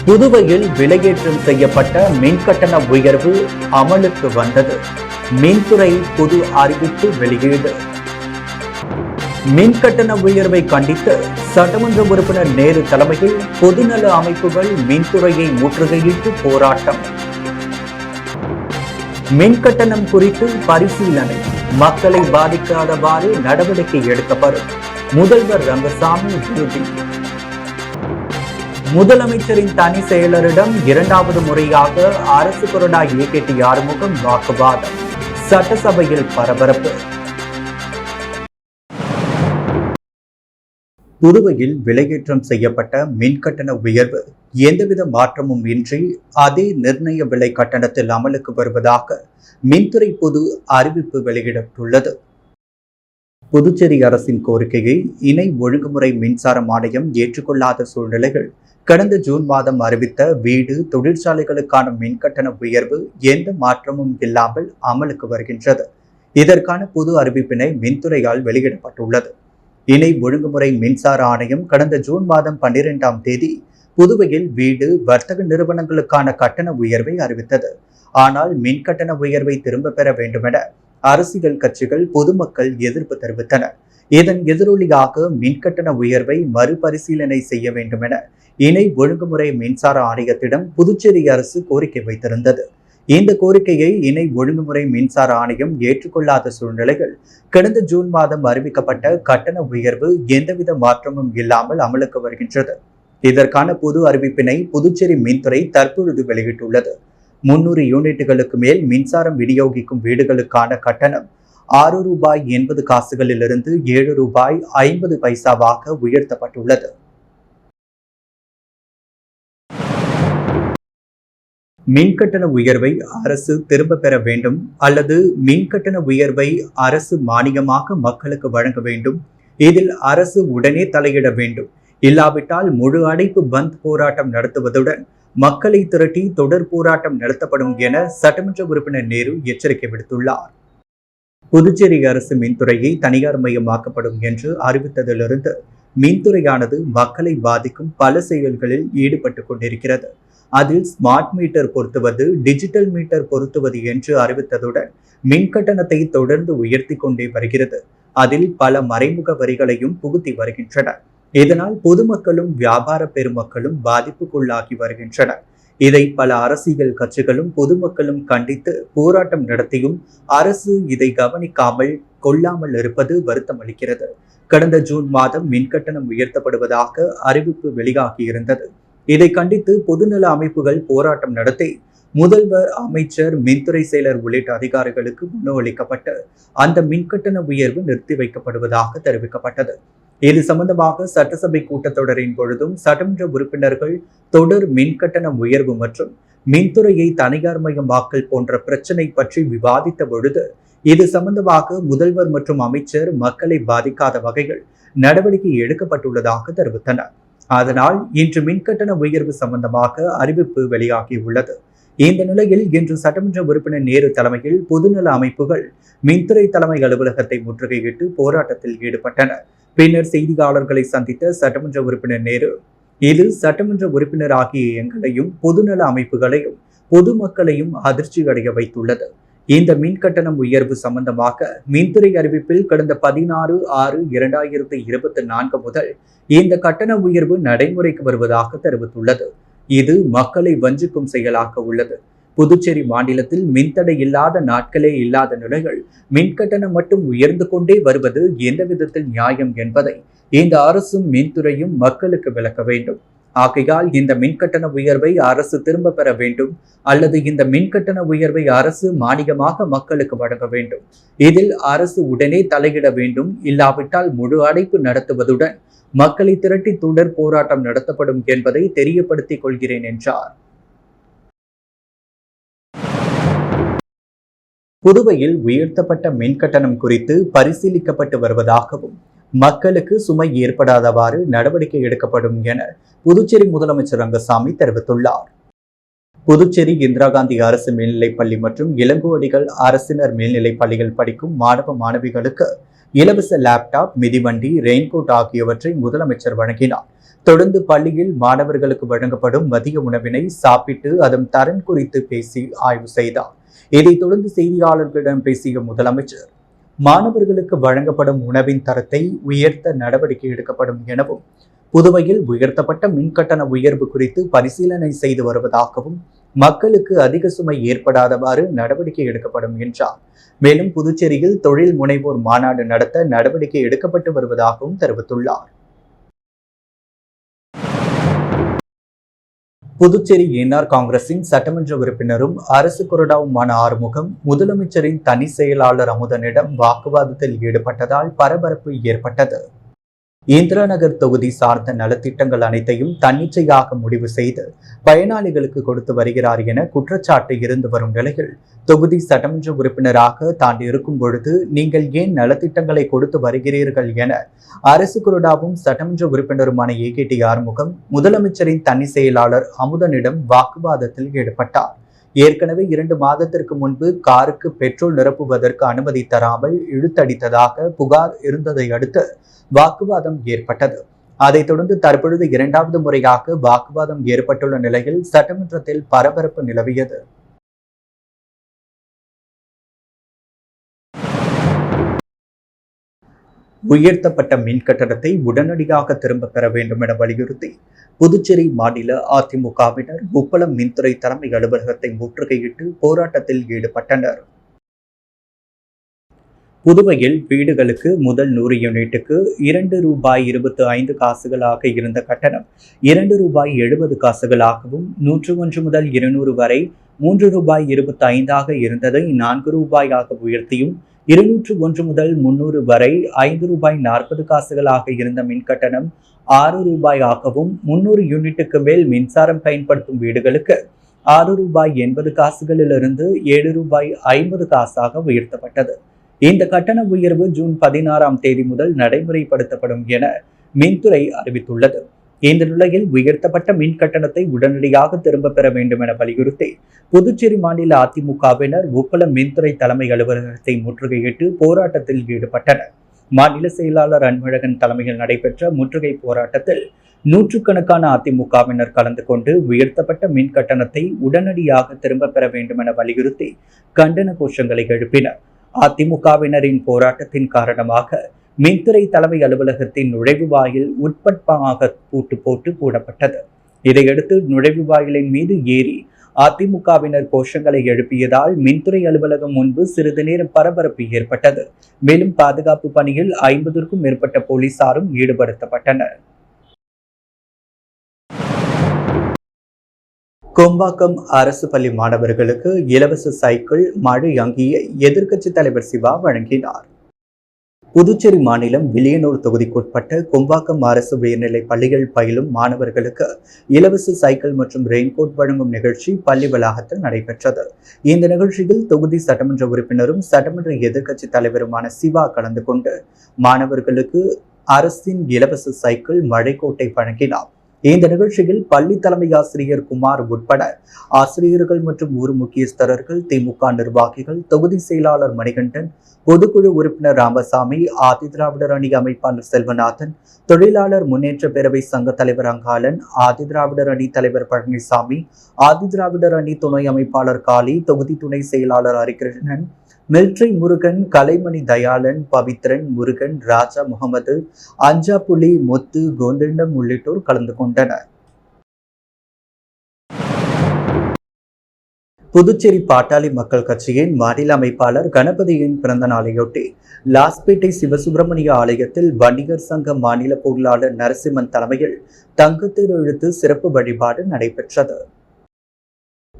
புதுவையில் விலையேற்றம் செய்யப்பட்ட மின்கட்டண உயர்வு அமலுக்கு வந்தது. மின்துறை புது அறிவிப்பு வெளியீடு. மின்கட்டண உயர்வை கண்டித்து சட்டமன்ற உறுப்பினர் நேரு தலைமையில் பொதுநல அமைப்புகள் மின்துறையை முற்றுகையிட்டு போராட்டம். மின்கட்டணம் குறித்து பரிசீலனை, மக்களை பாதிக்காதவாறு நடவடிக்கை எடுக்கப்படும். முதல்வர் ரங்கசாமி உறுதி. முதலமைச்சரின் தனி செயலரிடம் இரண்டாவது முறையாக அரசு கொறடா ஏகேடி ஆறுமுகம் வாக்குவாதம். சட்டசபையில் பரபரப்பு. புதுவையில் விலையேற்றம் செய்யப்பட்ட மின்கட்டண உயர்வு எந்தவித மாற்றமும் இன்றி அதே நிர்ணய விலை கட்டணத்தில் அமலுக்கு வருவதாக மின்துறை பொது அறிவிப்பு வெளியிட்டுள்ளது. புதுச்சேரி அரசின் கோரிக்கையை இணை ஒழுங்குமுறை மின்சாரம் ஆணையம் ஏற்றுக்கொள்ளாத சூழ்நிலைகள் கடந்த ஜூன் மாதம் அறிவித்த வீடு தொழிற்சாலைகளுக்கான மின்கட்டண உயர்வு எந்த மாற்றமும் இல்லாமல் அமலுக்கு வருகின்றது. இதற்கான பொது அறிவிப்பினை மின்துறையால் வெளியிடப்பட்டுள்ளது. இணை ஒழுங்குமுறை மின்சார ஆணையம் கடந்த ஜூன் மாதம் 12ஆம் தேதி புதுவையில் வீடு வர்த்தக நிறுவனங்களுக்கான கட்டண உயர்வை அறிவித்தது. ஆனால் மின்கட்டண உயர்வை திரும்ப பெற வேண்டுமென அரசியல் கட்சிகள் பொதுமக்கள் எதிர்ப்பு தெரிவித்தனர். இதன் எதிரொலியாக மின்கட்டண உயர்வை மறுபரிசீலனை செய்ய வேண்டும் என இணை ஒழுங்குமுறை மின்சார ஆணையத்திடம் புதுச்சேரி அரசு கோரிக்கை வைத்திருந்தது. இந்த கோரிக்கையை இணை ஒழுங்குமுறை மின்சார ஆணையம் ஏற்றுக்கொள்ளாத சூழ்நிலைகள் கடந்த ஜூன் மாதம் அறிவிக்கப்பட்ட கட்டண உயர்வு எந்தவித மாற்றமும் இல்லாமல் அமலுக்கு வருகின்றது. இதற்கான பொது அறிவிப்பினை புதுச்சேரி மின்துறை தற்பொழுது வெளியிட்டுள்ளது. 300 யூனிட்டுகளுக்கு மேல் மின்சாரம் விநியோகிக்கும் வீடுகளுக்கான கட்டணம் ₹6.80 ₹7.50 உயர்த்தப்பட்டுள்ளது. மின்கட்டண உயர்வை அரசு திரும்ப பெற வேண்டும் அல்லது மின்கட்டண உயர்வை அரசு மானியமாக மக்களுக்கு வழங்க வேண்டும். இதில் அரசு உடனே தலையிட வேண்டும். இல்லாவிட்டால் முழு அடைப்பு பந்த் போராட்டம் நடத்துவதுடன் மக்களை திரட்டி தொடர் போராட்டம் நடத்தப்படும் என சட்டமன்ற உறுப்பினர் நேரு எச்சரிக்கை விடுத்துள்ளார். புதுச்சேரி அரசு மின்துறையை தனியார் மயமாக்கப்படும் என்று அறிவித்ததிலிருந்து மின்துறையானது மக்களை பாதிக்கும் பல செயல்களில் ஈடுபட்டு கொண்டிருக்கிறது. அதில் ஸ்மார்ட் மீட்டர் பொருத்துவது, டிஜிட்டல் மீட்டர் பொருத்துவது என்று அறிவித்ததுடன் மின் கட்டணத்தை தொடர்ந்து உயர்த்தி கொண்டே வருகிறது. அதில் பல மறைமுக வரிகளையும் புகுத்தி வருகின்றனர். இதனால் பொதுமக்களும் வியாபார பெருமக்களும் பாதிப்புக்குள்ளாகி வருகின்றனர். இதை பல அரசியல் கட்சிகளும் பொதுமக்களும் கண்டித்து போராட்டம் நடத்தியும் அரசு இதை கவனிக்காமல் கொள்ளாமல் இருப்பது வருத்தம் அளிக்கிறது. கடந்த ஜூன் மாதம் மின்கட்டணம் உயர்த்தப்படுவதாக அறிவிப்பு வெளியாகியிருந்தது. இதை கண்டித்து பொதுநல அமைப்புகள் போராட்டம் நடத்தி முதல்வர், அமைச்சர், மின்துறை செயலர் உள்ளிட்ட அதிகாரிகளுக்கு மனு அளிக்கப்பட்டு அந்த மின்கட்டண உயர்வு நிறுத்தி வைக்கப்படுவதாக தெரிவிக்கப்பட்டது. இது சம்பந்தமாக சட்டசபை கூட்டத்தொடரின் பொழுதும் சட்டமன்ற உறுப்பினர்கள் தொடர் மின்கட்டண உயர்வு மற்றும் மின்துறையை தனியார் மயமாக்கல் போன்ற பிரச்சினை பற்றி விவாதித்த பொழுது இது சம்பந்தமாக முதல்வர் மற்றும் அமைச்சர் மக்களை பாதிக்காத வகையில் நடவடிக்கை எடுக்கப்பட்டுள்ளதாக தெரிவித்தனர். அதனால் இன்று மின்கட்டண உயர்வு சம்பந்தமாக அறிவிப்பு வெளியாகியுள்ளது. இந்த நிலையில் இன்று சட்டமன்ற உறுப்பினர் நேரு தலைமையில் பொதுநல அமைப்புகள் மின்துறை தலைமை அலுவலகத்தை முற்றுகையிட்டு போராட்டத்தில் ஈடுபட்டனர். பின்னர் செய்தியாளர்களை சந்தித்த சட்டமன்ற உறுப்பினர் நேரு, இது சட்டமன்ற உறுப்பினர் ஆகிய எங்களையும் பொதுநல அமைப்புகளையும் பொதுமக்களையும் அதிர்ச்சி அடைய வைத்துள்ளது. இந்த மின் கட்டணம் உயர்வு சம்பந்தமாக மின்துறை அறிவிப்பில் கடந்த 16/6/2024 முதல் இந்த கட்டண உயர்வு நடைமுறைக்கு வருவதாக தெரிவித்துள்ளது. இது மக்களை வஞ்சிக்கும் செயலாக உள்ளது. புதுச்சேரி மாநிலத்தில் மின்தடை இல்லாத நாட்களே இல்லாத நிலைகள் மின்கட்டணம் மட்டும் உயர்ந்து கொண்டே வருவது எந்த விதத்தில் நியாயம் என்பதை இந்த அரசும் மின்துறையும் மக்களுக்கு விளக்க வேண்டும். ஆகையால் இந்த மின்கட்டண உயர்வை அரசு திரும்ப பெற வேண்டும் அல்லது இந்த மின்கட்டண உயர்வை அரசு மானியமாக மக்களுக்கு வழங்க வேண்டும். இதில் அரசு உடனே தலையிட வேண்டும். இல்லாவிட்டால் முழு அடைப்பு நடத்துவதுடன் மக்களை திரட்டி தொடர் போராட்டம் நடத்தப்படும் என்பதை தெரியப்படுத்திக் கொள்கிறேன் என்றார். புதுவையில் உயர்த்தப்பட்ட மின்கட்டணம் குறித்து பரிசீலிக்கப்பட்டு வருவதாகவும் மக்களுக்கு சுமை ஏற்படாதவாறு நடவடிக்கை எடுக்கப்படும் என புதுச்சேரி முதலமைச்சர் ரங்கசாமி தெரிவித்துள்ளார். புதுச்சேரி இந்திரா காந்தி அரசு மேல்நிலைப்பள்ளி மற்றும் இளங்கோவடிகள் அரசினர் மேல்நிலைப் பள்ளிகள் படிக்கும் மாணவ மாணவிகளுக்கு இலவச லேப்டாப், மிதிவண்டி, ரெயின்கோட் ஆகியவற்றை முதலமைச்சர் வழங்கினார். தொடர்ந்து பள்ளியில் மாணவர்களுக்கு வழங்கப்படும் மதிய உணவினை சாப்பிட்டு அதன் தரம் குறித்து பேசி ஆய்வு செய்தார். இதைத் தொடர்ந்து செய்தியாளர்களிடம் பேசிய முதலமைச்சர், மாணவர்களுக்கு வழங்கப்படும் உணவின் தரத்தை உயர்த்த நடவடிக்கை எடுக்கப்படும் எனவும், புதுவையில் உயர்த்தப்பட்ட மின்கட்டண உயர்வு குறித்து பரிசீலனை செய்து வருவதாகவும், மக்களுக்கு அதிக சுமை ஏற்படாதவாறு நடவடிக்கை எடுக்கப்படும் என்றார். மேலும் புதுச்சேரியில் தொழில் முனைவோர் மாநாடு நடத்த நடவடிக்கை எடுக்கப்பட்டு வருவதாகவும் தெரிவித்துள்ளார். புதுச்சேரி என்ஆர் காங்கிரசின் சட்டமன்ற உறுப்பினரும் அரசு கொறடாவுமான ஆறுமுகம் முதலமைச்சரின் தனி செயலாளர் அமுதனிடம் வாக்குவாதத்தில் ஈடுபட்டதால் பரபரப்பு ஏற்பட்டது. இந்திரா நகர் தொகுதி சார்ந்த நலத்திட்டங்கள் அனைத்தையும் தன்னிச்சையாக முடிவு செய்து பயனாளிகளுக்கு கொடுத்து வருகிறார் என குற்றச்சாட்டு இருந்து வரும் நிலையில், தொகுதி சட்டமன்ற உறுப்பினராக தான் இருக்கும் பொழுது நீங்கள் ஏன் நலத்திட்டங்களை கொடுத்து வருகிறீர்கள் என அரசு கொறடாவும் சட்டமன்ற உறுப்பினருமான ஏகேடி ஆறுமுகம் முதலமைச்சரின் தனி செயலாளர் அமுதனிடம் வாக்குவாதத்தில் ஈடுபட்டார். ஏற்கனவே 2 மாதத்திற்கு முன்பு காருக்கு பெட்ரோல் நிரப்புவதற்கு அனுமதி தராமல் இழுத்தடித்ததாக புகார் இருந்ததை அடுத்து வாக்குவாதம் ஏற்பட்டது. அதைத் தொடர்ந்து தற்பொழுது 2வது முறையாக வாக்குவாதம் ஏற்பட்டுள்ள நிலையில் சட்டமன்றத்தில் பரபரப்பு நிலவியது. உயர்த்தப்பட்ட மின் கட்டணத்தை உடனடியாக திரும்ப பெற வேண்டும் என வலியுறுத்தி புதுச்சேரி மாநில அதிமுகவினர் உப்பளம் மின்துறை தலைமை அலுவலகத்தை முற்றுகையிட்டு போராட்டத்தில் ஈடுபட்டனர். புதுவையில் வீடுகளுக்கு முதல் 100 யூனிட்டுக்கு ₹2.25 இருந்த கட்டணம் ₹2.70 101 முதல் 200 வரை ₹3.25 இருந்ததை ₹4 உயர்த்தியும் 201 முதல் 300 வரை ₹5.40 இருந்த மின்கட்டணம் ₹6 300 யூனிட்டுக்கு மேல் மின்சாரம் பயன்படுத்தும் வீடுகளுக்கு ₹6.80 ₹7.50 உயர்த்தப்பட்டது. இந்த கட்டண உயர்வு ஜூன் 16ஆம் தேதி முதல் நடைமுறைப்படுத்தப்படும் என மின்துறை அறிவித்துள்ளது. இந்த நிலையில் உயர்த்தப்பட்ட மின் கட்டணத்தை உடனடியாக திரும்ப பெற வேண்டும் என வலியுறுத்தி புதுச்சேரி மாநில அதிமுகவினர் உப்பளம் மின்துறை தலைமை அலுவலகத்தை முற்றுகையிட்டு போராட்டத்தில் ஈடுபட்டனர். மாநில செயலாளர் அன்பழகன் தலைமையில் நடைபெற்ற முற்றுகை போராட்டத்தில் நூற்றுக்கணக்கான அதிமுகவினர் கலந்து கொண்டு உயர்த்தப்பட்ட மின் கட்டணத்தை உடனடியாக திரும்ப பெற வேண்டும் என வலியுறுத்தி கண்டன கோஷங்களை எழுப்பினர். அதிமுகவினரின் போராட்டத்தின் காரணமாக மின்துறை தலைமை அலுவலகத்தின் நுழைவு வாயில் உட்பட்பமாக பூட்டு போட்டு மூடப்பட்டது. இதையடுத்து நுழைவு வாயிலின் மீது ஏறி அதிமுகவினர் கோஷங்களை எழுப்பியதால் மின்துறை அலுவலகம் முன்பு சிறிது நேரம் பரபரப்பு ஏற்பட்டது. மேலும் பாதுகாப்பு பணியில் 50க்கும் மேற்பட்ட போலீசாரும் ஈடுபடுத்தப்பட்டனர். கொம்பாக்கம் அரசு பள்ளி மாணவர்களுக்கு இலவச சைக்கிள், மழை அங்கியை எதிர்க்கட்சி தலைவர் சிவா வழங்கினார். புதுச்சேரி மாநிலம் வில்லியனூர் தொகுதிக்குட்பட்ட கொம்பாக்கம் அரசு உயர்நிலை பள்ளிகள் பயிலும் மாணவர்களுக்கு இலவச சைக்கிள் மற்றும் ரெயின்கோட் வழங்கும் நிகழ்ச்சி பள்ளி வளாகத்தில் நடைபெற்றது. இந்த நிகழ்ச்சியில் தொகுதி சட்டமன்ற உறுப்பினரும் சட்டமன்ற எதிர்க்கட்சி தலைவருமான சிவா கலந்து கொண்டு மாணவர்களுக்கு அரசின் இலவச சைக்கிள், மழைக்கோட்டை வழங்கினார். இந்த நிகழ்ச்சியில் பள்ளி தலைமை ஆசிரியர் குமார் உட்பட ஆசிரியர்கள் மற்றும் ஊர் முக்கியஸ்தர்கள், திமுக நிர்வாகிகள், தொகுதி செயலாளர் மணிகண்டன், பொதுக்குழு உறுப்பினர் ராமசாமி, ஆதிதிராவிடர் அணி அமைப்பாளர் செல்வநாதன், தொழிலாளர் முன்னேற்ற பேரவை சங்க தலைவர் அங்காளன், ஆதிதிராவிடர் அணி தலைவர் பழனிசாமி, ஆதிதிராவிடர் அணி துணை அமைப்பாளர் காளி, தொகுதி துணை செயலாளர் ஹரிகிருஷ்ணன், மில்ட்ரி முருகன், கலைமணி தயாளன், பவித்ரன், முருகன், ராஜா முகமது, அஞ்சாப்புலி, முத்து, கோந்தண்டம் உள்ளிட்டோர் கலந்து கொண்டனர். புதுச்சேரி பாட்டாளி மக்கள் கட்சியின் மாநில அமைப்பாளர் கணபதியின் பிறந்த நாளையொட்டி லாஸ்பேட்டை சிவசுப்பிரமணிய ஆலயத்தில் வணிகர் சங்க மாநில பொருளாளர் நரசிம்மன் தலைமையில் தங்கத்தேர் இழுத்து சிறப்பு வழிபாடு நடைபெற்றது.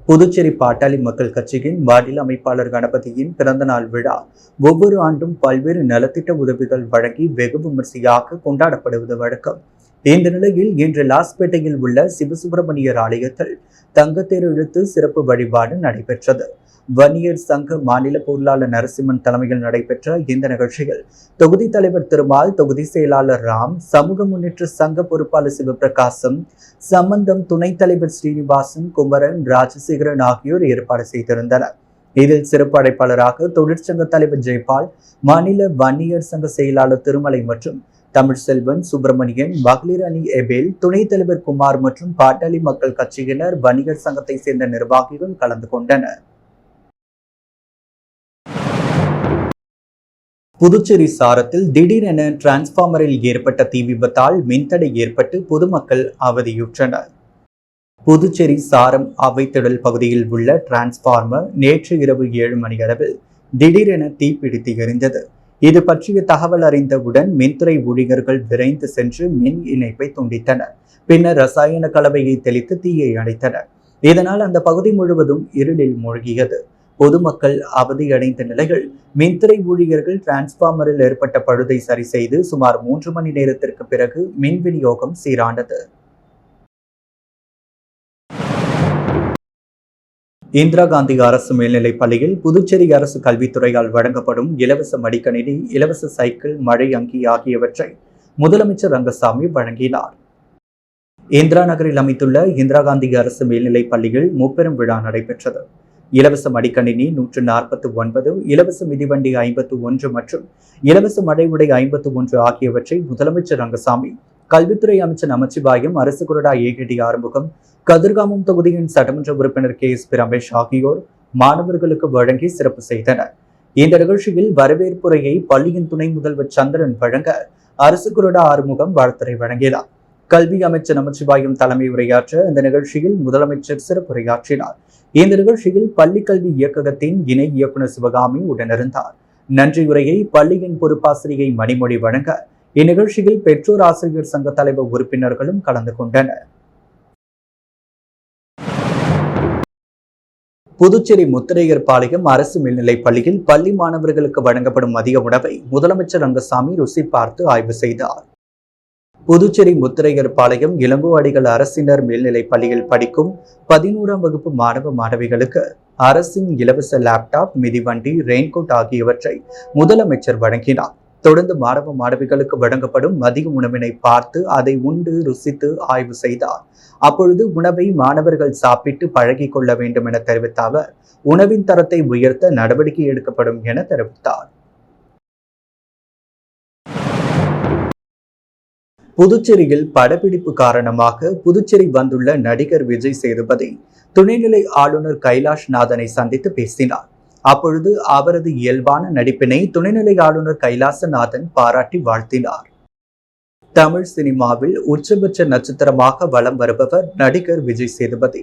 புதுச்சேரி பாட்டாளி மக்கள் கட்சியின் மாநில அமைப்பாளர் கணபதியின் பிறந்த நாள் விழா ஒவ்வொரு ஆண்டும் பல்வேறு நலத்திட்ட உதவிகள் வழங்கி வெகு விமர்சையாக கொண்டாடப்படுவது வழக்கம். இந்த நிலையில் இன்று லாஸ்பேட்டையில் உள்ள சிவசுப்பிரமணியர் ஆலயத்தில் தங்கத்தேர் இழுத்து சிறப்பு வழிபாடு நடைபெற்றது. வன்னியர் சங்க மாநில பொருளாளர் நரசிம்மன் தலைமையில் நடைபெற்ற இந்த நிகழ்ச்சியில் தொகுதி தலைவர் திருமால், தொகுதி செயலாளர் ராம், சமூக முன்னேற்ற சங்க பொறுப்பாளர் சிவபிரகாசம், சம்பந்தம் துணைத் தலைவர் ஸ்ரீனிவாசன், குமரன், ராஜசேகரன் ஆகியோர் ஏற்பாடு செய்திருந்தனர். இதில் சிறப்பு அழைப்பாளராக தொழிற்சங்க தலைவர் ஜெயபால், மாநில வன்னியர் சங்க செயலாளர் திருமலை மற்றும் தமிழ்செல்வன், சுப்பிரமணியன், மகளிர் அணி எபேல், துணைத் தலைவர் குமார் மற்றும் பாட்டாளி மக்கள் கட்சியினர், வணிகர் சங்கத்தை சேர்ந்த நிர்வாகிகள் கலந்து கொண்டனர். புதுச்சேரி சாரத்தில் திடீரென டிரான்ஸ்பார்மரில் ஏற்பட்ட தீ விபத்தால் மின்தடை ஏற்பட்டு பொதுமக்கள் அவதியுற்றனர். புதுச்சேரி சாரம் அவைத்திடல் பகுதியில் உள்ள டிரான்ஸ்பார்மர் நேற்று இரவு 7 மணியளவில் திடீரென தீப்பிடித்து எரிந்தது. இது பற்றிய தகவல் அறிந்தவுடன் மின்துறை ஊழியர்கள் விரைந்து சென்று மின் இணைப்பை துண்டித்தனர். பின்னர் ரசாயன கலவையை தெளித்து தீயை அணைத்தனர். இதனால் அந்த பகுதி முழுவதும் இருளில் மூழ்கியது. பொதுமக்கள் அவதியடைந்த நிலையில் மின்துறை ஊழியர்கள் டிரான்ஸ்பார்மரில் ஏற்பட்ட பழுதை சரி செய்து சுமார் 3 மணி நேரத்திற்கு பிறகு மின் விநியோகம் சீரானது. இந்திரா காந்தி அரசு மேல்நிலைப் பள்ளியில் புதுச்சேரி அரசு கல்வித்துறையால் வழங்கப்படும் இலவச மடிக்கணினி, இலவச சைக்கிள், மழை அங்கி ஆகியவற்றை முதலமைச்சர் ரங்கசாமி வழங்கினார். இந்திரா நகரில் அமைந்துள்ள இந்திரா காந்தி அரசு மேல்நிலைப் பள்ளியில் முப்பெரும் விழா நடைபெற்றது. இலவச மடிக்கணினி 149, இலவச மிதிவண்டி 51 மற்றும் இலவச மழை உடை 51 ஆகியவற்றை முதலமைச்சர் ரங்கசாமி, கல்வித்துறை அமைச்சர் நமச்சிவாயம், அரசு கொறடா ஏகடி ஆறுமுகம், கதிர்காமம் தொகுதியின் சட்டமன்ற உறுப்பினர் KS ரமேஷ் ஆகியோர் மாணவர்களுக்கு வழங்கி சிறப்பு செய்தனர். இந்த நிகழ்ச்சியில் வரவேற்புரையை பள்ளியின் துணை முதல்வர் சந்திரன் வழங்க அரசு கொறடா ஆறுமுகம் வாழ்த்துரை வழங்கினார். கல்வி அமைச்சர் நமச்சிவாயம் தலைமை உரையாற்ற இந்த நிகழ்ச்சியில் முதலமைச்சர் சிறப்புரையாற்றினார். இந்த நிகழ்ச்சியில் பள்ளி கல்வி இயக்ககத்தின் இணை இயக்குநர் சிவகாமி உடனிருந்தார். நன்றியுரையை பள்ளியின் பொறுப்பாசிரியை மணிமொழி வழங்க இந்நிகழ்ச்சியில் பெற்றோர் ஆசிரியர் சங்க தலைவர் உறுப்பினர்களும் கலந்து கொண்டனர். புதுச்சேரி முத்திரையர் பாளையம் அரசு மேல்நிலைப் பள்ளியில் பள்ளி மாணவர்களுக்கு வழங்கப்படும் மதிய உணவை முதலமைச்சர் ரங்கசாமி ருசி பார்த்து ஆய்வு செய்தார். புதுச்சேரி முத்திரையர் பாளையம் இளங்கோஅடிகள் அரசினர் மேல்நிலைப் பள்ளியில் படிக்கும் 11ஆம் வகுப்பு மாணவ மாணவிகளுக்கு அரசின் இலவச லேப்டாப், மிதிவண்டி, ரெயின்கோட் ஆகியவற்றை முதலமைச்சர் வழங்கினார். தொடர்ந்து மாணவ மாணவிகளுக்கு வழங்கப்படும் மதிய உணவினை பார்த்து அதை உண்டு ருசித்து ஆய்வு செய்தார். அப்பொழுது உணவை மாணவர்கள் சாப்பிட்டு பழகிக் கொள்ள வேண்டும் என தெரிவித்த அவர், உணவின் தரத்தை உயர்த்த நடவடிக்கை எடுக்கப்படும் என தெரிவித்தார். புதுச்சேரியில் படப்பிடிப்பு காரணமாக புதுச்சேரி வந்துள்ள நடிகர் விஜய் சேதுபதி துணைநிலை ஆளுநர் கைலாஷ்நாதனை சந்தித்து பேசினார். அப்பொழுது அவரது இயல்பான நடிப்பினை துணைநிலை ஆளுநர் கைலாசநாதன் பாராட்டி வாழ்த்தினார். தமிழ் சினிமாவில் உச்சபட்ச நட்சத்திரமாக வலம் வருபவர் நடிகர் விஜய் சேதுபதி.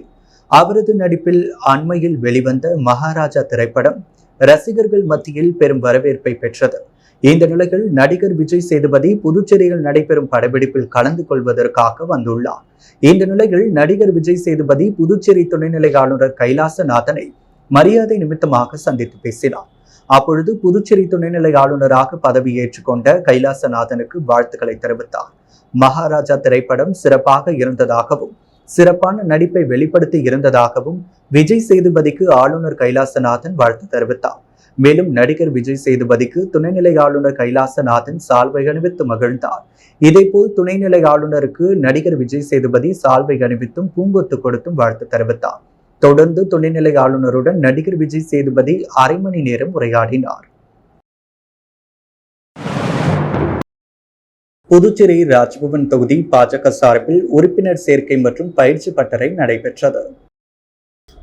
அவரது நடிப்பில் அண்மையில் வெளிவந்த மகாராஜா திரைப்படம் ரசிகர்கள் மத்தியில் பெரும் வரவேற்பை பெற்றது. இந்த நிலையில் நடிகர் விஜய் சேதுபதி புதுச்சேரியில் நடைபெறும் படப்பிடிப்பில் கலந்து கொள்வதற்காக வந்துள்ளார். இந்த நிலையில் நடிகர் விஜய் சேதுபதி புதுச்சேரி துணைநிலை ஆளுநர் கைலாசநாதனை மரியாதை நிமித்தமாக சந்தித்து பேசினார். அப்பொழுது புதுச்சேரி துணைநிலை ஆளுநராக பதவியேற்றுக் கொண்ட கைலாசநாதனுக்கு வாழ்த்துக்களை தெரிவித்தார். மகாராஜா திரைப்படம் சிறப்பாக இருந்ததாகவும் சிறப்பான நடிப்பை வெளிப்படுத்தி இருந்ததாகவும் விஜய் சேதுபதிக்கு ஆளுநர் கைலாசநாதன் வாழ்த்து தெரிவித்தார். மேலும் நடிகர் விஜய் சேதுபதிக்கு துணைநிலை ஆளுநர் கைலாசநாதன் சால்வை அணிவித்து மகிழ்ந்தார். இதேபோல் துணைநிலை ஆளுநருக்கு நடிகர் விஜய் சேதுபதி சால்வை அணிவித்தும் பூங்கொத்து கொடுத்தும் வாழ்த்து தெரிவித்தார். தொடர்ந்து துணைநிலை ஆளுநருடன் நடிகர் விஜய் சேதுபதி அரை மணி நேரம் உரையாடினார். புதுச்சேரி ராஜ்பவன் தொகுதி பாஜக சார்பில் உறுப்பினர் சேர்க்கை மற்றும் பயிற்சி பட்டறை நடைபெற்றது.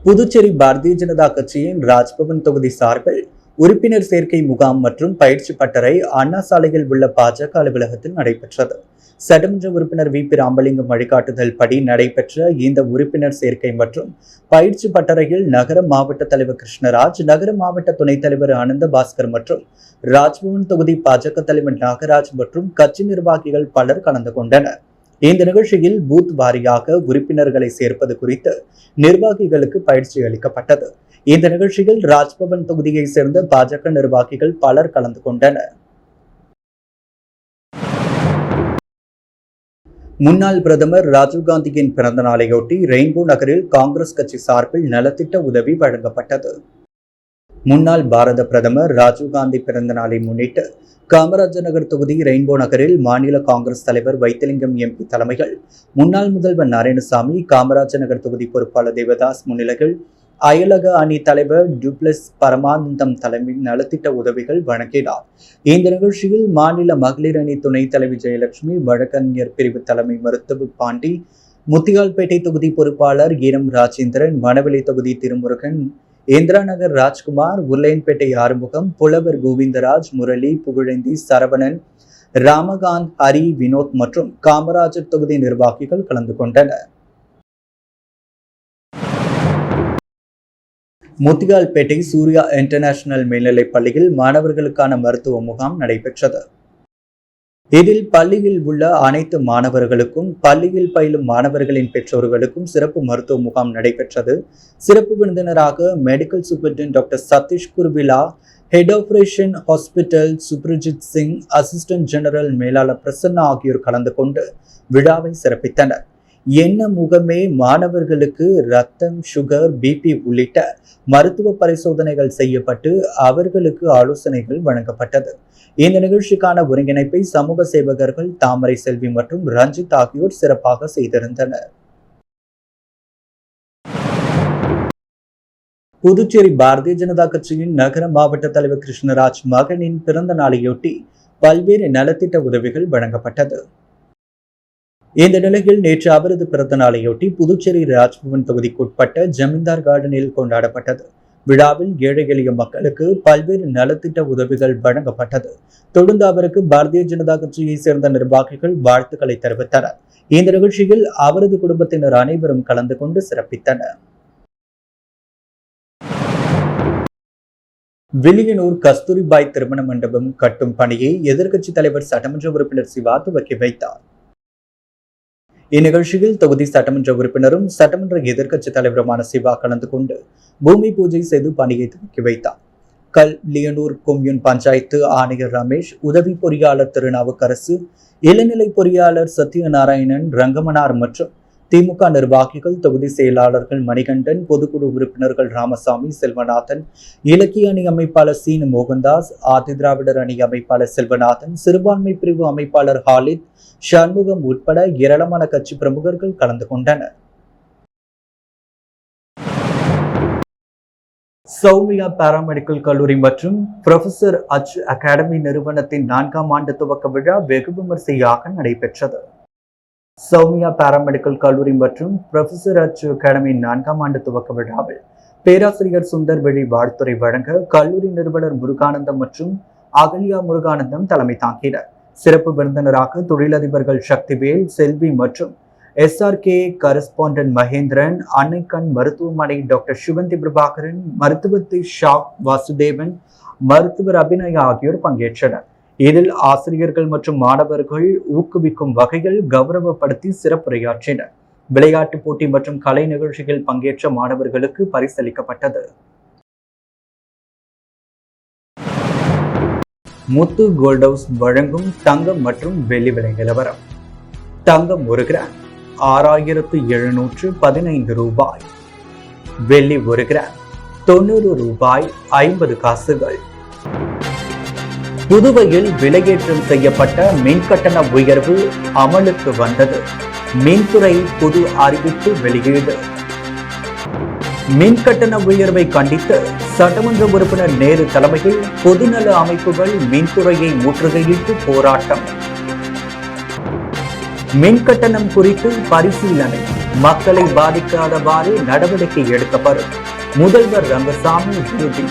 புதுச்சேரி பாரதிய ஜனதா கட்சியின் ராஜ்பவன் தொகுதி சார்பில் உறுப்பினர் சேர்க்கை முகாம் மற்றும் பயிற்சி பட்டறை அண்ணா சாலையில் உள்ள பாஜக அலுவலகத்தில் நடைபெற்றது. சட்டமன்ற உறுப்பினர் VP ராமலிங்கம் வழிகாட்டுதல் படி நடைபெற்ற இந்த உறுப்பினர் சேர்க்கை மற்றும் பயிற்சி பட்டறையில் நகர மாவட்ட தலைவர் கிருஷ்ணராஜ், நகர மாவட்ட துணைத் தலைவர் ஆனந்த பாஸ்கர் மற்றும் ராஜ்பவன் தொகுதி பாஜக தலைவர் நாகராஜ் மற்றும் கட்சி நிர்வாகிகள் பலர் கலந்து கொண்டனர். இந்த நிகழ்ச்சியில் பூத் வாரியாக உறுப்பினர்களை சேர்ப்பது குறித்து நிர்வாகிகளுக்கு பயிற்சி அளிக்கப்பட்டது. இந்த நிகழ்ச்சியில் ராஜ்பவன் தொகுதியை சேர்ந்த பாஜக நிர்வாகிகள் பலர் கலந்து கொண்டனர். முன்னாள் பிரதமர் ராஜீவ்காந்தியின் பிறந்த நாளையொட்டி ரெயின்போ நகரில் காங்கிரஸ் கட்சி சார்பில் நலத்திட்ட உதவி வழங்கப்பட்டது. முன்னாள் பாரத பிரதமர் ராஜீவ்காந்தி பிறந்த நாளை முன்னிட்டு காமராஜர் நகர் தொகுதி ரெயின்போ நகரில் மாநில காங்கிரஸ் தலைவர் வைத்திலிங்கம் MP தலைமையில் முன்னாள் முதல்வர் நாராயணசாமி, காமராஜர் நகர் தொகுதி பொறுப்பாளர் தேவதாஸ் முன்னிலையில் அயலக அணி தலைவர் டுப்ளஸ் பரமானந்தம் தலைமையில் நலத்திட்ட உதவிகள் வழங்கினார். இந்த நிகழ்ச்சியில் மாநில மகளிர் அணி துணைத் தலைவி ஜெயலட்சுமி, வழக்கறிஞர் பிரிவு தலைமை மருத்துவ பாண்டி, முத்தியால்பேட்டை தொகுதி பொறுப்பாளர் ஈரம் ராஜேந்திரன், மணவெளி தொகுதி திருமுருகன், இந்திரா நகர் ராஜ்குமார், உருளையன்பேட்டை ஆறுமுகம், புலவர் கோவிந்தராஜ், முரளி, புகழேந்தி, சரவணன், ராமகாந்த், ஹரி, வினோத் மற்றும் காமராஜர் தொகுதி நிர்வாகிகள் கலந்து கொண்டனர். முத்தியால்பேட்டை சூர்யா இன்டர்நேஷனல் மேல்நிலைப் பள்ளியில் மாணவர்களுக்கான மருத்துவ முகாம் நடைபெற்றது. இதில் பள்ளியில் உள்ள அனைத்து மாணவர்களுக்கும், பள்ளியில் பயிலும் மாணவர்களின் பெற்றோர்களுக்கும் சிறப்பு மருத்துவ முகாம் நடைபெற்றது. சிறப்பு விருந்தினராக medical superintendent doctor Sathish Kuruvilla, head operation hospital Subrajit Singh, assistant general மேலாளர் பிரசன்னா ஆகியோர் கலந்து கொண்டு விழாவை சிறப்பித்தனர். என்ன முகமே மாணவர்களுக்கு ரத்தம், சுகர், பிபி உள்ளிட்ட மருத்துவ பரிசோதனைகள் செய்யப்பட்டு அவர்களுக்கு ஆலோசனைகள் வழங்கப்பட்டது. இந்த நிகழ்ச்சிக்கான ஒருங்கிணைப்பை சமூக சேவகர்கள் தாமரை செல்வி மற்றும் ரஞ்சித் ஆகியோர் சிறப்பாக செய்திருந்தனர். புதுச்சேரி பாரதிய ஜனதா கட்சியின் நகர மாவட்ட தலைவர் கிருஷ்ணராஜ் மகனின் பிறந்த நாளையொட்டி பல்வேறு நலத்திட்ட உதவிகள் வழங்கப்பட்டது. இந்த நிலையில் நேற்று அவரது பிறந்த நாளையொட்டி புதுச்சேரி ராஜ்பவன் தொகுதிக்குட்பட்ட ஜமீன்தார் கார்டனில் கொண்டாடப்பட்டது. விழாவில் ஏழை எளிய மக்களுக்கு பல்வேறு நலத்திட்ட உதவிகள் வழங்கப்பட்டது. தொடர்ந்து அவருக்கு பாரதிய ஜனதா கட்சியை சேர்ந்த நிர்வாகிகள் வாழ்த்துக்களை தெரிவித்தனர். இந்த நிகழ்ச்சியில் அவரது குடும்பத்தினர் அனைவரும் கலந்து கொண்டு சிறப்பித்தனர். வில்லியனூர் கஸ்தூரிபாய் திருமண மண்டபம் கட்டும் பணியை எதிர்க்கட்சி தலைவர் சட்டமன்ற உறுப்பினர் சிவா துவக்கி வைத்தார். இந்நிகழ்ச்சியில் தொகுதி சட்டமன்ற உறுப்பினரும் சட்டமன்ற எதிர்க்கட்சி தலைவருமான சிவா கலந்து கொண்டு பூமி பூஜை செய்து பணியை துவக்கி வைத்தார். வில்லியனூர் கொம்யூன் பஞ்சாயத்து ஆணையர் ரமேஷ், உதவி பொறியாளர் திருநாவுக்கரசு, இளநிலை பொறியாளர் சத்யநாராயணன், ரங்கமனார் மற்றும் திமுக நிர்வாகிகள், தொகுதி செயலாளர்கள் மணிகண்டன், பொதுக்குழு உறுப்பினர்கள் ராமசாமி, செல்வநாதன், இலக்கிய அணி அமைப்பாளர் சீனு மோகன்தாஸ், ஆதி திராவிடர் அணி அமைப்பாளர் செல்வநாதன், சிறுபான்மை பிரிவு அமைப்பாளர் ஹாலித், சண்முகம் உட்பட ஏராளமான கட்சி பிரமுகர்கள் கலந்து கொண்டனர். சௌமியா பாராமெடிக்கல் கல்லூரி மற்றும் புரொஃபசர் அச் அகாடமி நிறுவனத்தின் 4ஆம் ஆண்டு துவக்க விழா வெகு விமர்சையாக நடைபெற்றது. சௌமியா பாராமெடிக்கல் கல்லூரி மற்றும் புரொஃபசர் அச் அகாடமி 4ஆம் ஆண்டு துவக்க விழாவில் பேராசிரியர் சுந்தர் வெளி வாழ்த்துறை வழங்க கல்லூரி நிறுவனர் முருகானந்தம் மற்றும் அகல்யா முருகானந்தம் தலைமை தாங்கினர். சிறப்பு விருந்தினராக தொழிலதிபர்கள் சக்திவேல், செல்வி மற்றும் SRK கரஸ்பாண்டன்ட் மகேந்திரன், அன்னைக்கண் மருத்துவமனை டாக்டர் சுகந்தி பிரபாகரன், மருத்துவத்தை ஷாக் வாசுதேவன், மருத்துவர் அபிநயா ஆகியோர் பங்கேற்றனர். இதில் ஆசிரியர்கள் மற்றும் மாணவர்கள் ஊக்குவிக்கும் வகையில் கௌரவப்படுத்தி சிறப்புரையாற்றினர். விளையாட்டு போட்டி மற்றும் கலை நிகழ்ச்சியில் பங்கேற்ற மாணவர்களுக்கு பரிசளிக்கப்பட்டது. முத்து கோல்ட் ஹவுஸ் வழங்கும் தங்கம் மற்றும் வெள்ளி விலை நிலவரம். தங்கம் 1 கிராம் 6715 ரூபாய், வெள்ளி 1 கிராம் 90 ரூபாய் 50 காசுகள். புதுவையில் விலையேற்றம் செய்யப்பட்ட மின்கட்டண உயர்வு அமலுக்கு வந்தது. மின்துறை புது அறிவிப்பு வெளியீடு. மின்கட்டண உயர்வை கண்டித்து சட்டமன்ற உறுப்பினர் நேரு தலைமையில் பொதுநல அமைப்புகள் மின்துறையை முற்றுகையிட்டு போராட்டம். மின்கட்டணம் குறித்து பரிசீலனை, மக்களை பாதிக்காதவாறு நடவடிக்கை எடுக்கப்படும். முதல்வர் ரங்கசாமி உறுதி.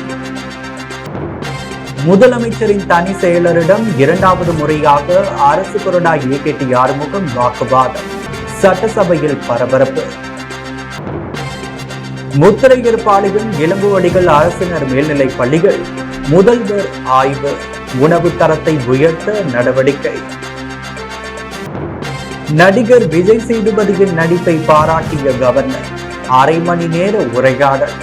முதலமைச்சரின் தனி செயலரிடம் 2வது முறையாக அரசு கொறடா ஏகேடி ஆறுமுகம் வாக்குவாதம். சட்டசபையில் பரபரப்பு. முத்திரையர் பாளையம் இளம்புவடிகள் அரசினர் மேல்நிலைப் பள்ளிகள் முதல்வர் ஆய்வு. உணவு தரத்தை உயர்த்த நடவடிக்கை. நடிகர் விஜய் சேதுபதியின் நடிப்பை பாராட்டிய கவர்னர். 1/2 மணி நேர உரையாடல்.